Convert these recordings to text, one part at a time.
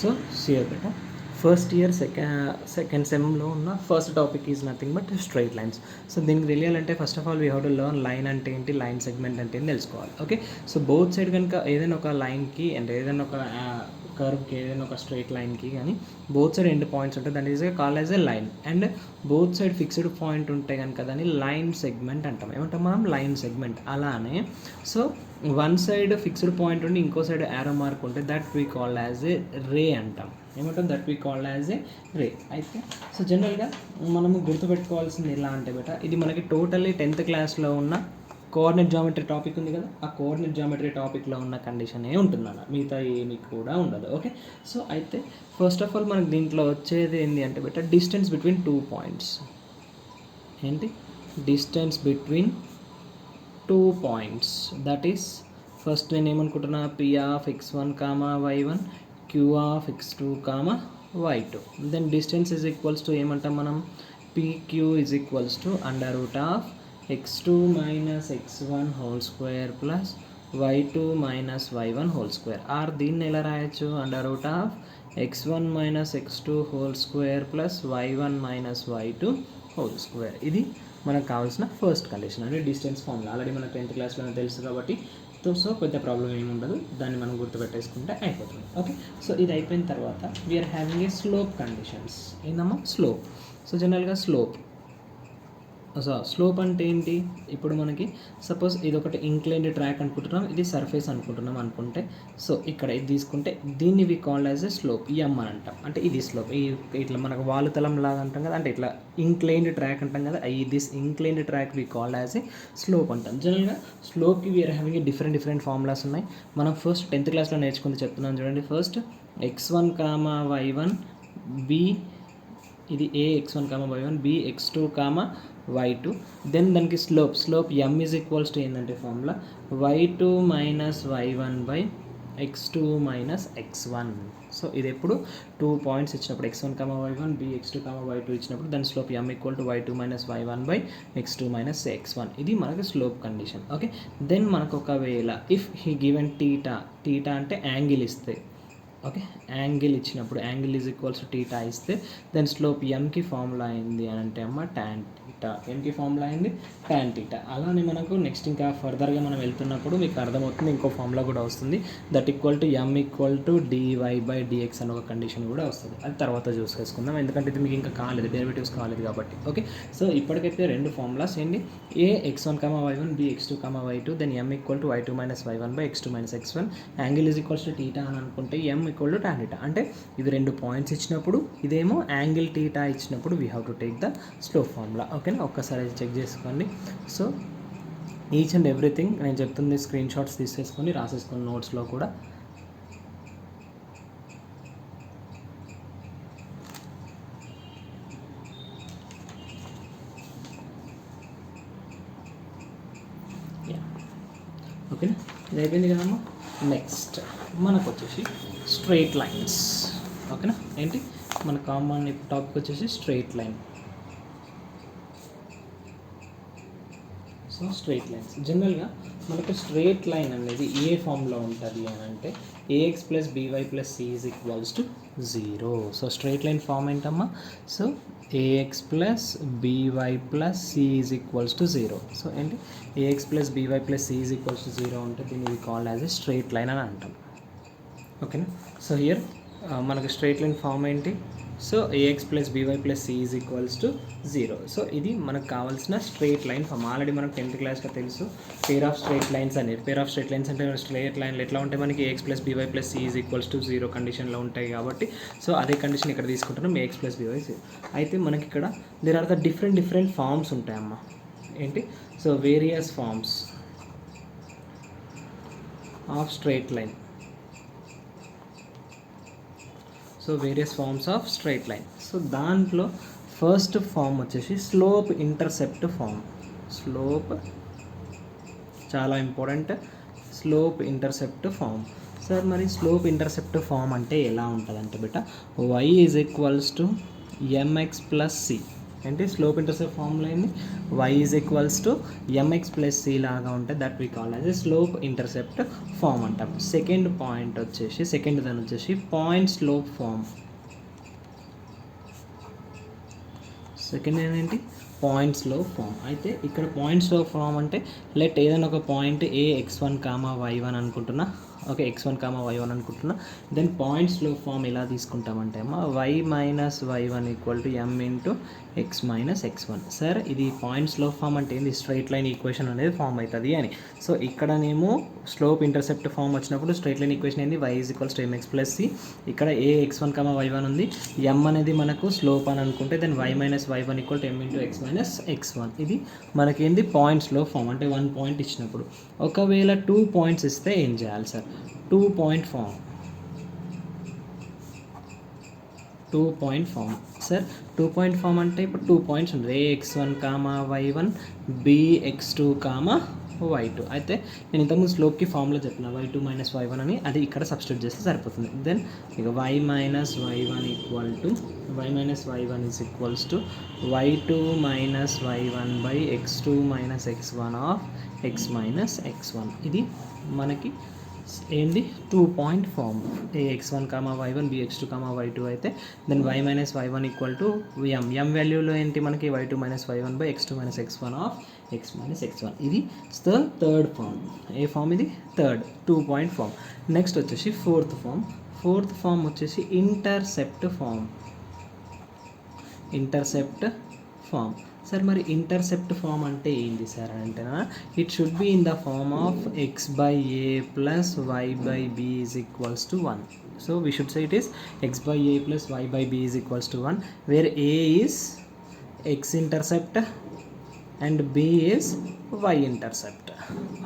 So సియర్ బేటా first year second సెమ్లో ఉన్న first topic is nothing but straight lines. So దీనికి తెలియాలంటే first of all we have to learn line అంటే ఏంటి, line segment అంటే ఏంటి తెలుసుకోవాలి. ఓకే, సో బోత్ సైడ్ కనుక ఏదైనా ఒక లైన్కి అంటే ఏదైనా ఒక కర్వ్కి ఏదైనా ఒక స్ట్రైట్ లైన్కి కానీ బోత్ సైడ్ ఎండ్ పాయింట్స్ ఉంటాయి, దాని is call as a line. And both side fixed point ఉంటే కనుక దాన్ని లైన్ సెగ్మెంట్ అంటాం. ఏమంటాం మనం? Line segment. అలానే so one side fixed point ఉండి ఇంకో సైడ్ యారో మార్క్ ఉంటే that we call as a ray అంటాం. ఏమంటాం? That we call as a ray. అయితే సో జనరల్గా మనము గుర్తుపెట్టుకోవాల్సింది ఎలా అంటే బేటా, ఇది మనకి టోటల్లీ 10th క్లాస్లో ఉన్న కోఆర్డినేట్ జామెట్రీ టాపిక్ ఉంది కదా, ఆ కోఆర్డినేట్ జామెట్రీ టాపిక్లో ఉన్న కండిషనే ఉంటుందన్న, మిగతా ఏమి కూడా ఉండదు. ఓకే, సో అయితే ఫస్ట్ ఆఫ్ ఆల్ మనకి దీంట్లో వచ్చేది ఏంటి అంటే బేటా, డిస్టెన్స్ బిట్వీన్ 2 పాయింట్స్. ఏంటి? Distance between 2 points. That is first నేను ఏమనుకుంటున్నా, P of x1, y1, Q of x2, y2. Then distance is equals to ఏమంటాం మనం? PQ is equals to under root of x2 minus x1 whole square plus y2 minus y1 whole square. Or దీన్ని ఎలా రాయొచ్చు? Under root of x1 minus x2 whole square plus y1 minus y2 whole square. ఇది మనకు కావాల్సిన first condition అంటే distance formula. Already మనకు 10th క్లాస్లోనే తెలుసు కాబట్టి సో పెద్ద ప్రాబ్లం ఏమి ఉండదు, దాన్ని మనం గుర్తుపెట్టేసుకుంటే అయిపోతుంది. ఓకే, సో ఇది అయిపోయిన తర్వాత we are having a slope conditions. ఏందమ్మా? స్లోప్. సో జనరల్గా స్లోప్ అంటే ఏంటి? ఇప్పుడు మనకి సపోజ్ ఇది ఒకటి ఇంక్లైన్డ్ ట్రాక్ అనుకుంటున్నాం, ఇది సర్ఫేస్ అనుకుంటున్నాం అనుకుంటే, సో ఇక్కడ ఇది తీసుకుంటే దీన్ని we called as a slope, M అని అంటాం. అంటే ఇది స్లోప్, ఇట్లా మనకు వాలుతలం లాగా అంటాం కదా, అంటే ఇట్లా ఇంక్లైన్డ్ ట్రాక్ అంటాం కదా, this inclined track we called as a slope అంటాం. జనరల్గా స్లోప్కి వీఆర్ హ్యావింగ్ డిఫరెంట్ ఫార్ములాస్ ఉన్నాయి. మనం ఫస్ట్ 10th క్లాస్లో నేర్చుకుంది చెప్తున్నాం చూడండి. ఫస్ట్ x1, y1, b ఇది a x1, y1, b x2, y2. Then దానికి slope m is equals to ఏంటంటే formula y2 minus y1 by x2 minus x1. So ఇది ఎప్పుడు 2 పాయింట్స్ ఇచ్చినప్పుడు x1, y1, b x2, y2 ఇచ్చినప్పుడు దాని slope m equal to y2 minus y1 by x2 minus x1. ఇది మనకి slope condition. Okay, then మనకు ఒకవేళ ఇఫ్ హీ గివెన్ టీటా అంటే యాంగిల్ ఇస్తే, ఓకే, యాంగిల్ ఇచ్చినప్పుడు angle is equals to theta ఇస్తే దాని స్లోప్ ఎంకి ఫార్ములా అయింది అని అంటే అమ్మ ట్యాన్ టీటా. ఎంకి ఫార్ములా అయింది ట్యాన్ టీటా. అలానే మనకు నెక్స్ట్ ఇంకా ఫర్దర్గా మనం వెళ్తున్నప్పుడు మీకు అర్థమవుతుంది, ఇంకో ఫార్ములా కూడా వస్తుంది, that equal to m equal to dy by dx అని ఒక కండిషన్ కూడా వస్తుంది. అది తర్వాత చూసుకుందాం, ఎందుకంటే ఇది మీకు ఇంకా కాలేదు, డెరివేటివ్స్ కాలేదు కాబట్టి. ఓకే, సో ఇప్పటికైతే రెండు ఫార్ములాస్ ఏంటి, a x1, y1, b x2, y2, then m equal to y2 minus y1 by x2 minus x1, angle is equals to theta అని అనుకుంటే m equal to tan theta. అంటే ఇవి రెండు పాయింట్స్ ఇచ్చినప్పుడు, ఇదేమో యాంగిల్ టీటా ఇచ్చినప్పుడు we have to take the slope formula. ఓకేనా, ఒక్కసారి చెక్ చేసుకోండి. సో ఈచ్ అండ్ ఎవ్రీథింగ్ నేను చెప్తుంది స్క్రీన్ షాట్స్ తీసేసుకొని రాసేసుకొని నోట్స్లో కూడా. ఓకేనా, ఇది అయిపోయింది కదమ్మా. నెక్స్ట్ మనకు వచ్చేసి స్ట్రైట్ లైన్స్. ఓకేనా, ఏంటి మన కామన్ టాపిక్ వచ్చేసి straight line. So straight lines జనరల్గా మనకు స్ట్రైట్ లైన్ అనేది ఏ ఫామ్లో ఉంటుంది అని అంటే a x plus b y plus c is equals to 0. So straight line form ఏంటమ్మా? So a x plus b y plus c is equals to 0. So ఏంటి, a x plus b y plus c is equals to 0 అంటే దీన్ని called as a straight line అని అంటాం. ఓకేనా, so here మనకు straight line form ఏంటి? So a x plus b y plus c is equals to 0. So ఇది మనకు కావాల్సిన స్ట్రైట్ లైన్ ఫామ్. ఆల్రెడీ మనకు 10th క్లాస్లో తెలుసు పేర్ ఆఫ్ స్ట్రైట్ లైన్స్ అనేది. పేర్ ఆఫ్ స్ట్రైట్ లైన్స్ అంటే స్ట్రైట్ లైన్లు ఎట్లా ఉంటాయి మనకి, a x plus b y plus c is equals to 0 కండిషన్లో ఉంటాయి కాబట్టి, సో అదే కండిషన్ ఇక్కడ తీసుకుంటున్నాం, ఏఎక్స్ ప్లస్ బీవై సి. అయితే మనకి ఇక్కడ there are the different forms ఉంటాయమ్మా. ఏంటి? So various forms of straight line. So various forms of straight line. So దాంట్లో ఫస్ట్ ఫామ్ వచ్చేసి స్లోప్ ఇంటర్సెప్ట్ ఫామ్. స్లోప్ చాలా important, slope intercept form. Sir మరి slope intercept form అంటే ఎలా ఉంటుంది అంటే బేటా, y is equals to mx plus c. ఏంటి స్లోప్ ఇంటర్సెప్ట్ ఫార్ములా ఏంది, y is equals to mx plus c లాగా ఉంటే that we call as a slope intercept form అంటాం. సెకండ్ పాయింట్ వచ్చేసి దాని వచ్చేసి పాయింట్ స్లోప్ ఫామ్. సెకండ్ ఏంటి point slope form. అయితే ఇక్కడ పాయింట్ స్లోప్ ఫామ్ అంటే లెట్ ఏదైనా ఒక పాయింట్ ఏ x1 y1 అనుకుంటున్నా, ఓకే x1 y1 అనుకుంటున్నా. దెన్ పాయింట్ స్లోప్ ఫామ్ ఎలా తీసుకుంటామంటే అమ్మా y minus y1 equal to m into x minus x1. Sir ఇది పాయింట్ స్లోప్ ఫామ్ అంటే ఏంది, స్ట్రైట్ లైన్ ఈక్వేషన్ అనేది ఫామ్ అవుతుంది అని. సో ఇక్కడనేమో స్లోప్ ఇంటర్సెప్ట్ ఫామ్ వచ్చినప్పుడు స్ట్రైట్ లైన్ ఈక్వేషన్ ఏంది, y is equals to mx plus c. ఇక్కడ ఏ x1 y1 ఉంది, m అనేది మనకు స్లోప్ అని అనుకుంటే then y minus y1 equal to m into x minus x1. ఇది మనకేంది పాయింట్ స్లోప్ ఫామ్ అంటే 1 పాయింట్ ఇచ్చినప్పుడు. ఒకవేళ 2 పాయింట్స్ ఇస్తే ఏం చేయాలి sir, 2 point form. Sir 2 point form అంటే ఇప్పుడు 2 పాయింట్స్ ఉంటుంది, ax1 y1 bx2 y2. అయితే నేను ఇంతకుముందు స్లోప్కి ఫామ్లో చెప్పిన y2 మైనస్ y1 అని, అది ఇక్కడ సబ్స్టిట్యూట్ చేస్తే సరిపోతుంది. దెన్ ఇక y minus y1 is equals to y2 minus y1 by x2 minus x1 of x minus x1. ఇది మనకి ఏంటి 2 point form. ax1 y1 bx2 y2 అయితే then y minus y1 equal to m వాల్యూలో ఏంటి మనకి y2 minus y1 by x2 minus x1 of x minus x1. ఇది third form. ఏ form ఇది, థర్డ్ 2 పాయింట్ ఫామ్. నెక్స్ట్ వచ్చేసి fourth form వచ్చేసి intercept form. Sir మరి ఇంటర్సెప్ట్ ఫామ్ అంటే ఏంటి సార్ అంటేనా, it should be in the form of x by a plus y by b is equals to 1. So we should say it is x by a plus y by b is equals to 1, where a is x intercept and b is y intercept.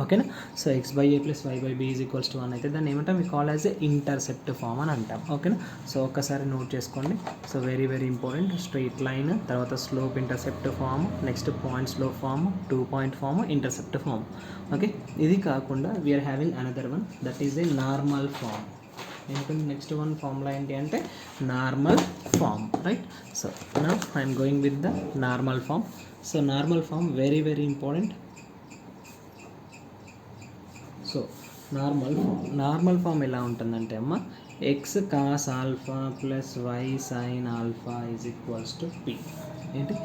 ఓకేనా. So x by a plus y by b is equals to 1 అయితే దాన్ని ఏమంటాం, we call as a intercept form అని అంటాం. ఓకేనా. So ఒక్కసారి note చేసుకోండి. So very important, straight line, తర్వాత slope intercept form, next point slope form, 2 point form, intercept form. Okay. ఇది కాకుండా we are having another one, that is a normal form. ఎందుకంటే next one formula ఏంటి అంటే normal form, right. So now I'm going with the normal form. So normal form very important. So normal form ఎలా ఉంటుందంటే అమ్మ x cos alpha plus y sine alpha is equals to p. ఏంటి,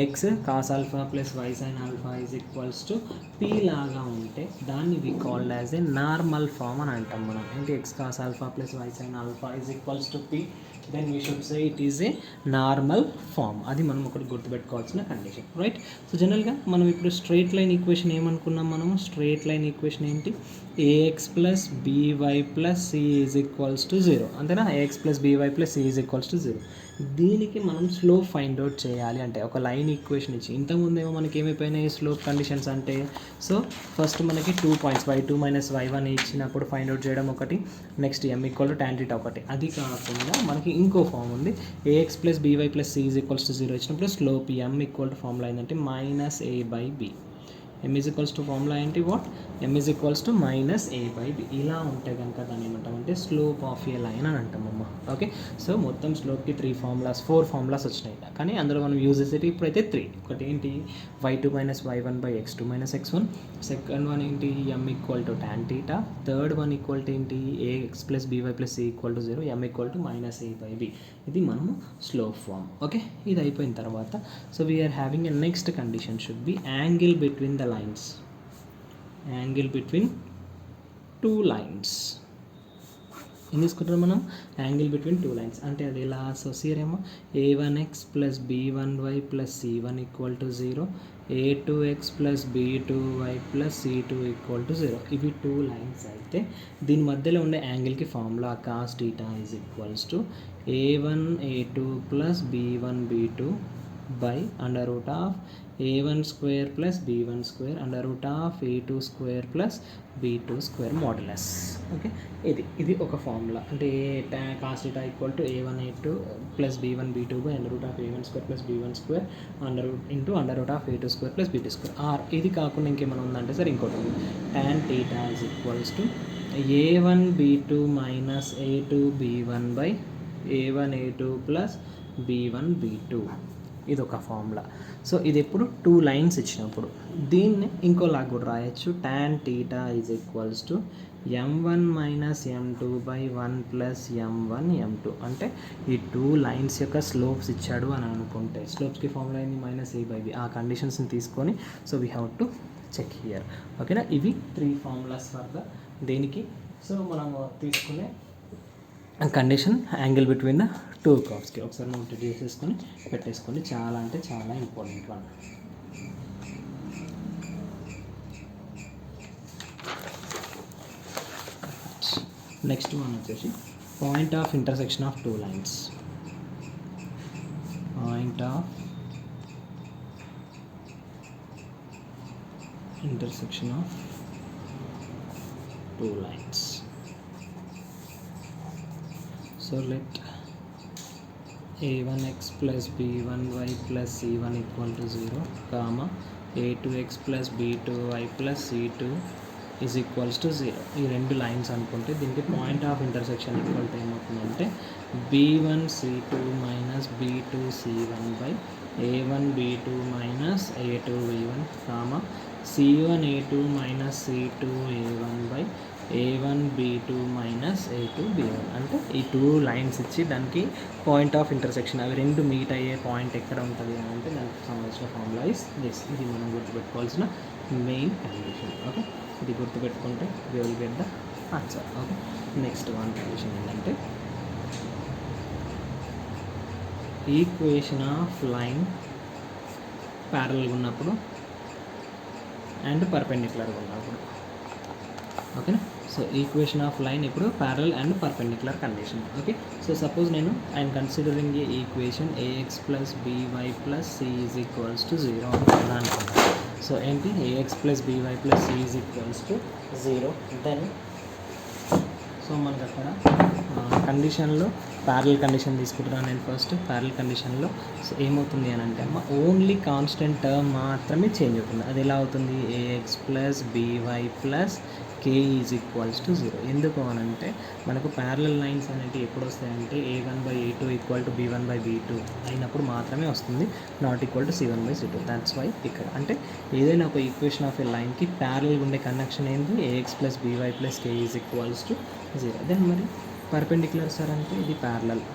x cos alpha plus y sine alpha is equals to p లాగా ఉంటే దాన్ని we called as a normal form అని అంటాం మనం. ఏంటి, x cos alpha plus y sine alpha is equals to p, then we should say it is a normal form. అది మనం ఒకటి గుర్తుపెట్టుకోవాల్సిన కండిషన్, రైట్. సో జనరల్గా మనం ఇప్పుడు స్ట్రైట్ లైన్ ఈక్వేషన్ ఏమనుకున్నాం, మనము స్ట్రైట్ లైన్ ఈక్వేషన్ ఏంటి, a x plus b y plus c is equals to 0, అంతేనా. A x plus b y plus c is equals to 0. దీనికి మనం స్లోప్ ఫైండ్ అవుట్ చేయాలి అంటే ఒక లైన్ ఈక్వేషన్ ఇచ్చి, ఇంతకుముందేమో మనకి ఏమైపోయినాయి స్లోప్ కండిషన్స్ అంటే, సో ఫస్ట్ మనకి 2 పాయింట్స్ y2 మైనస్ y1 ఇచ్చినప్పుడు ఫైండ్ అవుట్ చేయడం ఒకటి, next m equal to tan θ ఒకటి. అది కాకుండా మనకి ఇంకో ఫామ్ ఉంది, ax plus b y plus c is equals to 0 ఇచ్చినప్పుడు slope m equal to formula ఏంటంటే minus a by b. m is equals to formula ఏంటి, what, m is equals to minus a by b. ఇలా ఉంటే కనుక దాన్ని ఏమంటామంటే slope of a line అని అంటామమ్మ. Okay. So మొత్తం స్లోప్కి 4 ఫార్ములాస్ వచ్చినాయి, కానీ అందులో మనం యూజ్ చేసేది ఇప్పుడైతే 3. ఒకటి ఏంటి, y2 minus y1 by x2 minus x1. Second one ఏంటి, m equal to tan θ. Third one equal to ఏంటి, ax plus b y plus c equal to 0, m equal to minus a by b. ఇది మనము slope form. Okay. ఇది అయిపోయిన తర్వాత so we are having a next condition should be angle between the lines. Angle between 2 lines ఏం తీసుకుంటాం మనం, angle between 2 lines అంటే అది ఎలా, సో సీరేమో a1x plus b1y plus c1 equal to 0, a2x plus b2y plus c2 equal to 0. ఇవి 2 lines అయితే దీని మధ్యలో ఉండే యాంగిల్కి formula cos θ is equals to a1 a2 plus b1 b2 by under root of a1 square plus b1 square under root of a2 square plus b2 square modulus. Okay. ఇది ఒక formula అంటే cos θ equal to a1 a2 plus b1 b2 by under root of a1 square plus b1 square under root of a2 square plus b2 square. Or ఇది కాకుండా ఇంకేమైనా ఉందంటే సరే ఇంకోటి ఉంది, tan θ is equals to a1 b2 minus a2 b1 by a1 a2 plus b1 b2 ఇది ఒక formula. So ఇది ఎప్పుడు 2 లైన్స్ ఇచ్చినప్పుడు. దీన్ని ఇంకోలాగా కూడా రాయొచ్చు. tan θ is equals to m1 minus m2 by 1 plus m1 m2. అంటే ఈ 2 లైన్స్ యొక్క స్లోప్స్ ఇచ్చాడు అని అనుకుంటే, స్లోప్స్కి ఫార్ములా అయింది -a/b. ఆ కండిషన్స్ని తీసుకొని so we have to check here. ఓకేనా, ఇవి 3 ఫార్ములాస్ ఫర్ ద దేనికి. సో మనము తీసుకునే కండిషన్ యాంగిల్ బిట్వీన్ ద 2 కర్వ్స్కి ఒకసారి మనం చేసేసుకొని పెట్టేసుకొని, చాలా అంటే చాలా ఇంపార్టెంట్ వన్. నెక్స్ట్ వన్ వచ్చేసి point of intersection of 2 lines. Point of intersection of 2 lines. So let a1x plus b1y plus c1 equal to 0, comma a2x plus b2y plus c2 is equals to 0. ఈ రెండు lines అనుకుంటే దీనికి point of intersection equal to ఏమవుతుందంటే b1 c2 minus b2 c1 by a1 b2 minus a2 b1, comma c1 a2 minus c2 a1 by a1 b2 minus a2 b1. అంటే ఈ 2 lines ఇచ్చి దానికి point of intersection, అవి రెండు meet అయ్యే point ఎక్కడ ఉంటుంది అని అంటే దానికి సంబంధించిన ఫార్ములా ఇస్ దిస్. ఇది మనం గుర్తుపెట్టుకోవాల్సిన మెయిన్ కండిషన్. ఓకే, ఇది గుర్తుపెట్టుకుంటే we will get the answer. Okay, next one condition ఏంటంటే ఈక్వేషన్ ఆఫ్ లైన్ ప్యారలల్గా ఉన్నప్పుడు అండ్ పర్పెండిక్యులర్గా ఉన్నప్పుడు. ఓకేనా, సో ఈక్వేషన్ ఆఫ్ లైన్ ఇప్పుడు parallel and perpendicular condition. Okay, so suppose నేను I'm considering a equation ax plus by plus c is equals to 0 అనుకున్నాను. So ఏంటి, ax plus by plus c is equals to 0. Then so మనకు అక్కడ కండిషన్లో parallel condition తీసుకుంటున్నాను నేను. First parallel కండిషన్లో so ఏమవుతుంది అని అంటే అమ్మ ఓన్లీ కాన్స్టెంట్ టర్మ్ మాత్రమే చేంజ్ అవుతుంది. అది ఎలా అవుతుంది, ax plus by plus k is equals to 0. ఎందుకు అని అంటే మనకు ప్యారలల్ లైన్స్ అనేవి ఎప్పుడు వస్తాయంటే a1 by a2 equal to b1 by b2 అయినప్పుడు మాత్రమే వస్తుంది, not equal to c1 by c2. That's why ఇక్కడ అంటే ఏదైనా ఒక ఈక్వేషన్ ఆఫ్ ఏ లైన్కి ప్యారలల్గా ఉండే కనెక్షన్ ఏంటి, ax plus by plus k is equals to 0. Then మరి పర్పెండిక్యులర్ సార్ అంటే ఇది ప్యారలల్.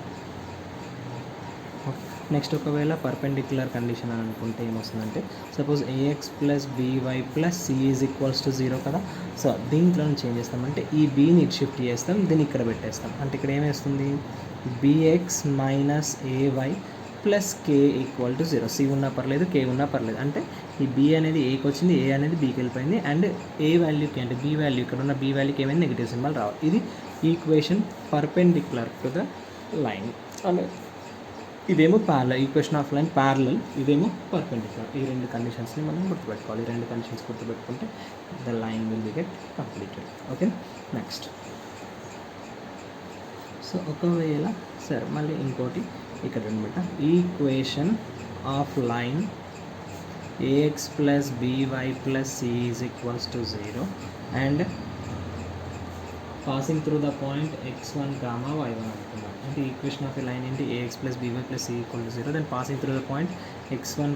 నెక్స్ట్ ఒకవేళ పర్పెండిక్యులర్ కండిషన్ అని అనుకుంటే ఏమొస్తుందంటే suppose ax plus by plus c is equals to 0 కదా. సో దీంట్లో చేంజ్ చేస్తామంటే ఈ bని షిఫ్ట్ చేస్తాం, దీన్ని ఇక్కడ పెట్టేస్తాం. అంటే ఇక్కడ ఏమేస్తుంది, bx minus ay plus k equal to 0. c ఉన్నా పర్లేదు, k ఉన్నా పర్లేదు. అంటే ఈ b అనేది aకి వచ్చింది, a అనేది bకి వెళ్ళిపోయింది. అండ్ a వాల్యూకి అంటే b వాల్యూ ఇక్కడ ఉన్న b వాల్యూకి ఏమైనా నెగిటివ్ సింబల్ రావాలి. ఇది equation perpendicular to the line. అంటే ఇదేమో parallel, equation of line parallel, ఇదేమో పర్పెండిక్యులర్. ఈ రెండు కండిషన్స్ని మనం గుర్తుపెట్టుకోవాలి. ఈ రెండు కండిషన్స్ గుర్తుపెట్టుకుంటే the line will be get completed. Okay, next so ఒకవేళ సరే మళ్ళీ ఇంకోటి ఇక్కడ అనమాట, equation of line ax plus by plus c is equals to 0 and passing through the point x1, y1 అనుకున్నాం. అంటే ఈక్వేషన్ ఆఫ్ ఏ లైన్ ఏంటి, ax plus by plus c equal to 0. Then passing through the point x1,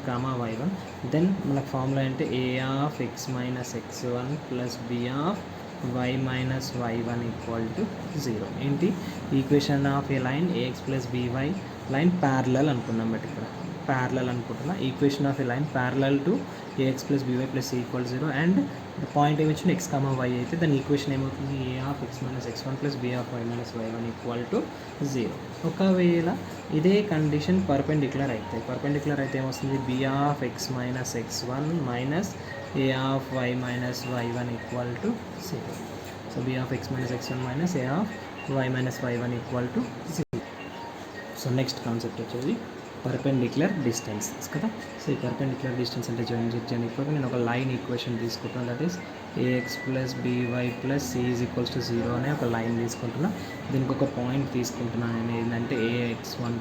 y1. Then మనకు formula అంటే a of x minus x1 plus b of y minus y1 equal to 0. ఏంటి, equation of a line ax plus by line parallel అనుకున్నాం. But ఇక్కడ parallel అనుకుంటున్నా, equation of a line parallel to ax plus by plus c equal 0 and point ఏమి వచ్చింది x, y అయితే దాని ఈక్వేషన్ ఏమవుతుంది, a of x minus x1 plus b of y minus y1 equal to 0. ఒకవేళ ఇదే కండిషన్ పర్పెండిక్యులర్ అయితే ఏమొస్తుంది, b of x minus x1 minus a of y minus y1 equal to 0. So b of x minus x1 minus a of y minus y1 equal to 0. So next concept వచ్చేది perpendicular distances కదా. So ఈ perpendicular distance అంటే join ఇప్పుడు నేను ఒక line equation తీసుకుంటున్నాను. That is ax plus by plus c is equals to 0 అనే ఒక లైన్ తీసుకుంటున్నా. దీనికి ఒక పాయింట్ తీసుకుంటున్నాను నేను ఏంటంటే ax1,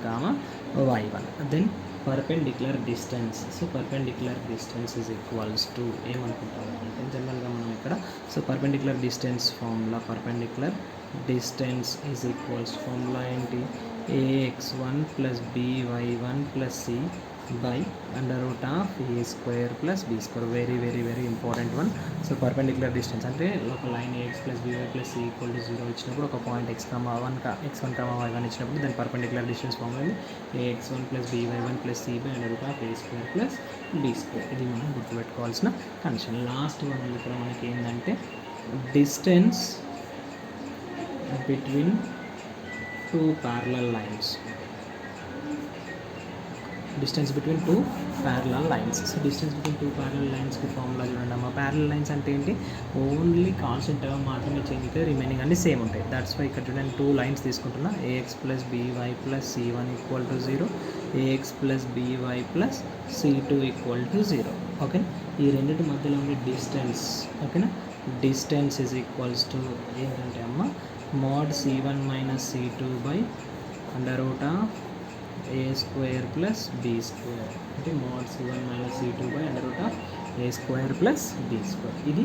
y1. Then perpendicular distance. So perpendicular distance is equals to ఏమనుకుంటాము అంటే జనరల్గా మనం ఇక్కడ so perpendicular distance formula, perpendicular distance is equals formula ఏంటి, ax1 plus by1 plus c by under root of a square plus b square. Very very very important one. So perpendicular distance అంటే ఒక line ax plus by plus c equal to 0 ఇచ్చినప్పుడు ఒక point x1 y1 ఇచ్చినప్పుడు దాని perpendicular distance form అయింది ax1 plus by1 plus c by under root of a square plus b square. ఇది మనం గుర్తుపెట్టుకోవాల్సిన కండిషన్. లాస్ట్ వన్ ఇక్కడ మనకి ఏంటంటే distance between two parallel lines. Distance between two parallel lines. So distance between two parallel లైన్స్కి formula చూడండి అమ్మ. Parallel lines అంటే ఏంటి? ఓన్లీ కాన్స్టెంట్ టర్మ్ మాత్రమే చేంజ్ అయితే రిమైనింగ్ అన్ని సేమ్ ఉంటాయి. దట్స్ వై ఇక్కడ చూడండి టూ లైన్స్ తీసుకుంటున్నా. ax plus by plus c1 equal to 0, ax plus by plus c2 equal to 0. Okay, ఈ రెండింటి మధ్యలో ఉండే డిస్టెన్స్. ఓకేనా, డిస్టెన్స్ ఈజ్ ఈక్వల్స్ టు ఏంటంటే అమ్మ mod c1 minus c2 by under root of a square plus b square. అంటే mod c1 minus c2 by under root of a square plus b square. ఇది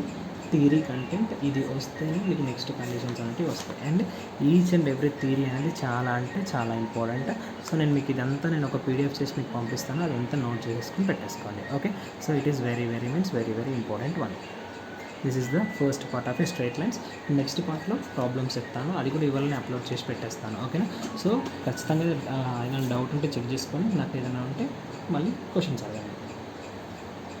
theory content. ఇది వస్తేనే మీకు next conditions అనేవి వస్తాయి. And each and every theory అనేది చాలా అంటే చాలా ఇంపార్టెంట్. సో నేను మీకు ఇదంతా నేను ఒక పీడిఎఫ్ చేసి మీకు పంపిస్తాను. అదంతా నోట్ చేసుకుని పెట్టేసుకోండి. Okay, so it is very very means very very important one. This is the first part of a straight lines. Next పార్ట్లో ప్రాబ్లమ్స్ చెప్తాను, అది కూడా ఇవాళ నేను అప్లోడ్ చేసి పెట్టేస్తాను. ఓకేనా, సో ఖచ్చితంగా ఏదైనా డౌట్ ఉంటే చెక్ చేసుకొని నాకు ఏదైనా ఉంటే మళ్ళీ క్వశ్చన్స్ అడగండి.